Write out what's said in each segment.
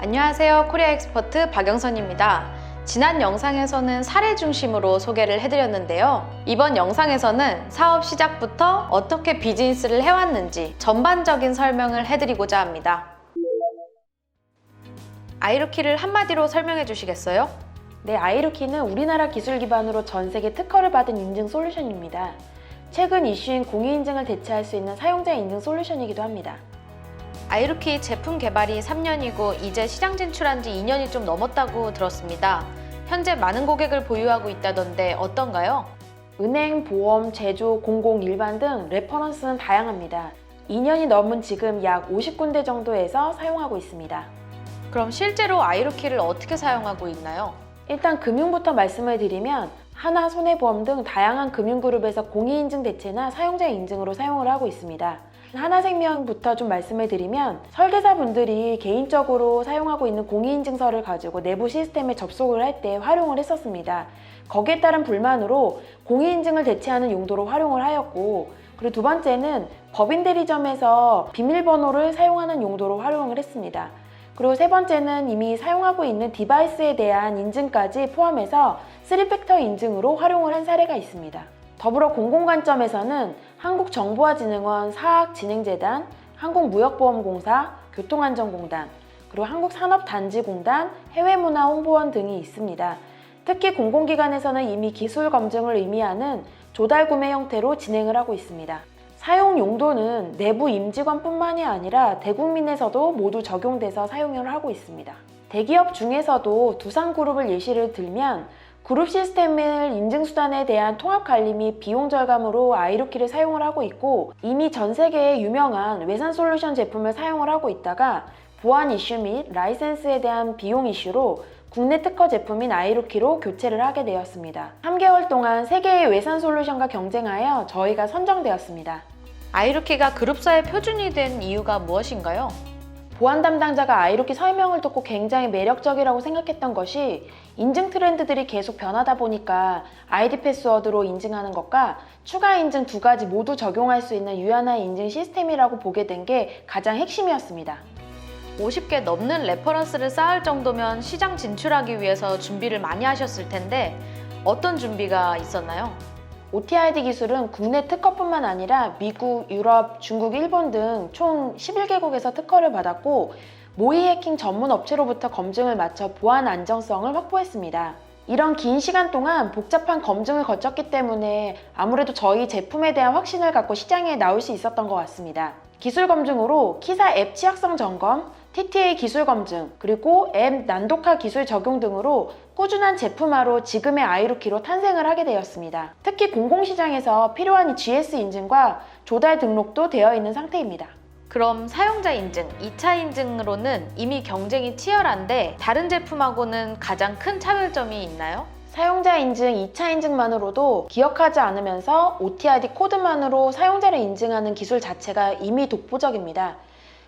안녕하세요. 코리아 엑스퍼트 박영선입니다. 지난 영상에서는 사례 중심으로 소개를 해드렸는데요. 이번 영상에서는 사업 시작부터 어떻게 비즈니스를 해왔는지 전반적인 설명을 해드리고자 합니다. 아이루키를 한마디로 설명해 주시겠어요? 네, 아이루키는 우리나라 기술 기반으로 전 세계 특허를 받은 인증 솔루션입니다. 최근 이슈인 공인인증을 대체할 수 있는 사용자 인증 솔루션이기도 합니다. 아이루키 제품 개발이 3년이고 이제 시장 진출한 지 2년이 좀 넘었다고 들었습니다. 현재 많은 고객을 보유하고 있다던데 어떤가요? 은행, 보험, 제조, 공공, 일반 등 레퍼런스는 다양합니다. 2년이 넘은 지금 약 50군데 정도에서 사용하고 있습니다. 그럼 실제로 아이루키를 어떻게 사용하고 있나요? 일단 금융부터 말씀을 드리면 하나, 손해보험 등 다양한 금융그룹에서 공인인증 대체나 사용자 인증으로 사용을 하고 있습니다. 하나생명부터 좀 말씀을 드리면 설계사분들이 개인적으로 사용하고 있는 공인인증서를 가지고 내부 시스템에 접속을 할 때 활용을 했었습니다. 거기에 따른 불만으로 공인인증을 대체하는 용도로 활용을 하였고, 그리고 두 번째는 법인 대리점에서 비밀번호를 사용하는 용도로 활용을 했습니다. 그리고 세 번째는 이미 사용하고 있는 디바이스에 대한 인증까지 포함해서 3팩터 인증으로 활용을 한 사례가 있습니다. 더불어 공공관점에서는 한국정보화진흥원 사학진흥재단, 한국무역보험공사, 교통안전공단, 그리고 한국산업단지공단, 해외문화홍보원 등이 있습니다. 특히 공공기관에서는 이미 기술 검증을 의미하는 조달 구매 형태로 진행을 하고 있습니다. 사용 용도는 내부 임직원뿐만이 아니라 대국민에서도 모두 적용돼서 사용을 하고 있습니다. 대기업 중에서도 두산그룹을 예시를 들면 그룹 시스템을 인증수단에 대한 통합 관리 및 비용 절감으로 아이루키를 사용을 하고 있고, 이미 전 세계의 유명한 외산 솔루션 제품을 사용을 하고 있다가 보안 이슈 및 라이센스에 대한 비용 이슈로 국내 특허 제품인 아이루키로 교체를 하게 되었습니다. 3개월 동안 세계의 외산 솔루션과 경쟁하여 저희가 선정되었습니다. 아이루키가 그룹사의 표준이 된 이유가 무엇인가요? 보안 담당자가 아이루키 설명을 듣고 굉장히 매력적이라고 생각했던 것이 인증 트렌드들이 계속 변하다 보니까 아이디 패스워드로 인증하는 것과 추가 인증 두 가지 모두 적용할 수 있는 유연한 인증 시스템이라고 보게 된 게 가장 핵심이었습니다. 50개 넘는 레퍼런스를 쌓을 정도면 시장 진출하기 위해서 준비를 많이 하셨을 텐데 어떤 준비가 있었나요? OTID 기술은 국내 특허뿐만 아니라 미국, 유럽, 중국, 일본 등 총 11개국에서 특허를 받았고, 모의 해킹 전문 업체로부터 검증을 마쳐 보안 안정성을 확보했습니다. 이런 긴 시간 동안 복잡한 검증을 거쳤기 때문에 아무래도 저희 제품에 대한 확신을 갖고 시장에 나올 수 있었던 것 같습니다. 기술 검증으로 키사 앱 취약성 점검, TTA 기술 검증, 그리고 앱 난독화 기술 적용 등으로 꾸준한 제품화로 지금의 아이루키로 탄생을 하게 되었습니다. 특히 공공시장에서 필요한 이 GS 인증과 조달 등록도 되어 있는 상태입니다. 그럼 사용자 인증, 2차 인증으로는 이미 경쟁이 치열한데 다른 제품하고는 가장 큰 차별점이 있나요? 사용자 인증 2차 인증만으로도 기억하지 않으면서 OTID 코드만으로 사용자를 인증하는 기술 자체가 이미 독보적입니다.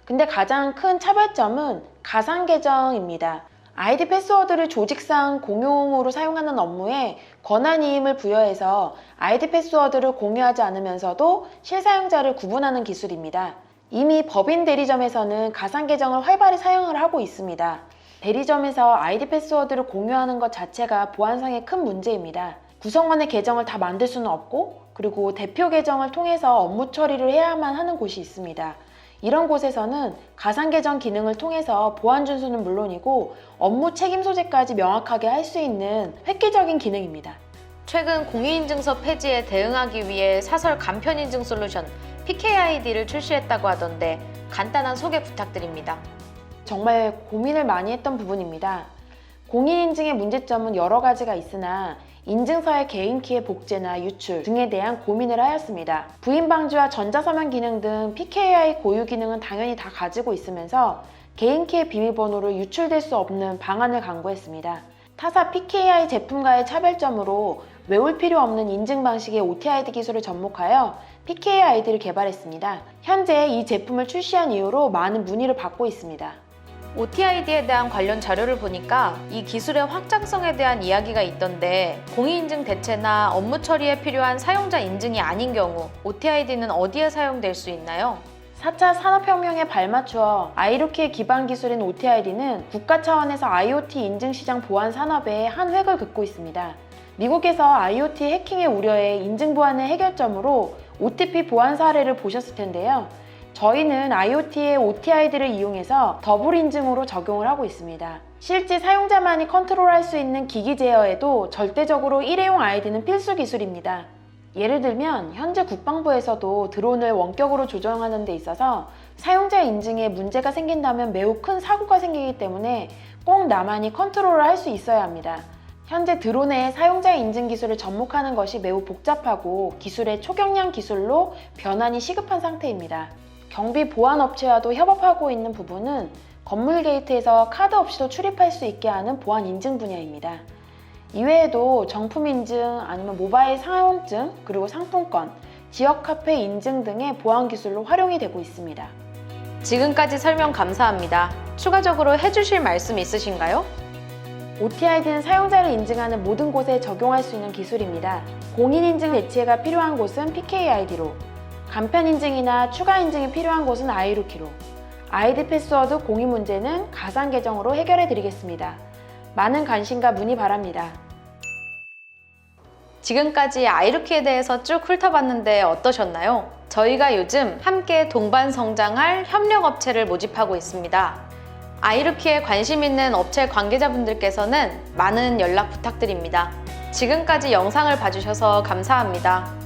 근데 가장 큰 차별점은 가상 계정입니다. 아이디 패스워드를 조직상 공용으로 사용하는 업무에 권한이임을 부여해서 아이디 패스워드를 공유하지 않으면서도 실사용자를 구분하는 기술입니다. 이미 법인 대리점에서는 가상 계정을 활발히 사용을 하고 있습니다. 대리점에서 아이디 패스워드를 공유하는 것 자체가 보안상의 큰 문제입니다. 구성원의 계정을 다 만들 수는 없고, 그리고 대표 계정을 통해서 업무 처리를 해야만 하는 곳이 있습니다. 이런 곳에서는 가상 계정 기능을 통해서 보안 준수는 물론이고 업무 책임 소재까지 명확하게 할 수 있는 획기적인 기능입니다. 최근 공인인증서 폐지에 대응하기 위해 사설 간편인증 솔루션 PKID를 출시했다고 하던데 간단한 소개 부탁드립니다. 정말 고민을 많이 했던 부분입니다. 공인인증의 문제점은 여러 가지가 있으나 인증서의 개인키의 복제나 유출 등에 대한 고민을 하였습니다. 부인 방지와 전자서면 기능 등 PKI 고유 기능은 당연히 다 가지고 있으면서 개인키의 비밀번호로 유출될 수 없는 방안을 강구했습니다. 타사 PKI 제품과의 차별점으로 외울 필요 없는 인증 방식의 OTID 기술을 접목하여 PKID를 개발했습니다. 현재 이 제품을 출시한 이후로 많은 문의를 받고 있습니다. OTID에 대한 관련 자료를 보니까 이 기술의 확장성에 대한 이야기가 있던데 공인인증 대체나 업무 처리에 필요한 사용자 인증이 아닌 경우 OTID는 어디에 사용될 수 있나요? 4차 산업혁명에 발맞추어 아이루키의 기반 기술인 OTID는 국가 차원에서 IoT 인증 시장 보안 산업에 한 획을 긋고 있습니다. 미국에서 IoT 해킹의 우려에 인증 보안의 해결점으로 OTP 보안 사례를 보셨을 텐데요. 저희는 IoT의 OTID를 이용해서 더블 인증으로 적용을 하고 있습니다. 실제 사용자만이 컨트롤할 수 있는 기기 제어에도 절대적으로 일회용 아이디는 필수 기술입니다. 예를 들면 현재 국방부에서도 드론을 원격으로 조정하는 데 있어서 사용자 인증에 문제가 생긴다면 매우 큰 사고가 생기기 때문에 꼭 나만이 컨트롤을 할 수 있어야 합니다. 현재 드론의 사용자 인증 기술을 접목하는 것이 매우 복잡하고 기술의 초경량 기술로 변환이 시급한 상태입니다. 경비 보안 업체와도 협업하고 있는 부분은 건물 게이트에서 카드 없이도 출입할 수 있게 하는 보안 인증 분야입니다. 이외에도 정품 인증, 아니면 모바일 사용증, 그리고 상품권, 지역 카페 인증 등의 보안 기술로 활용이 되고 있습니다. 지금까지 설명 감사합니다. 추가적으로 해주실 말씀 있으신가요? OTID는 사용자를 인증하는 모든 곳에 적용할 수 있는 기술입니다. 공인인증 대체가 필요한 곳은 PKID로, 간편 인증이나 추가 인증이 필요한 곳은 아이루키로, 아이디 패스워드 공유 문제는 가상 계정으로 해결해 드리겠습니다. 많은 관심과 문의 바랍니다. 지금까지 아이루키에 대해서 쭉 훑어봤는데 어떠셨나요? 저희가 요즘 함께 동반 성장할 협력업체를 모집하고 있습니다. 아이루키에 관심 있는 업체 관계자분들께서는 많은 연락 부탁드립니다. 지금까지 영상을 봐주셔서 감사합니다.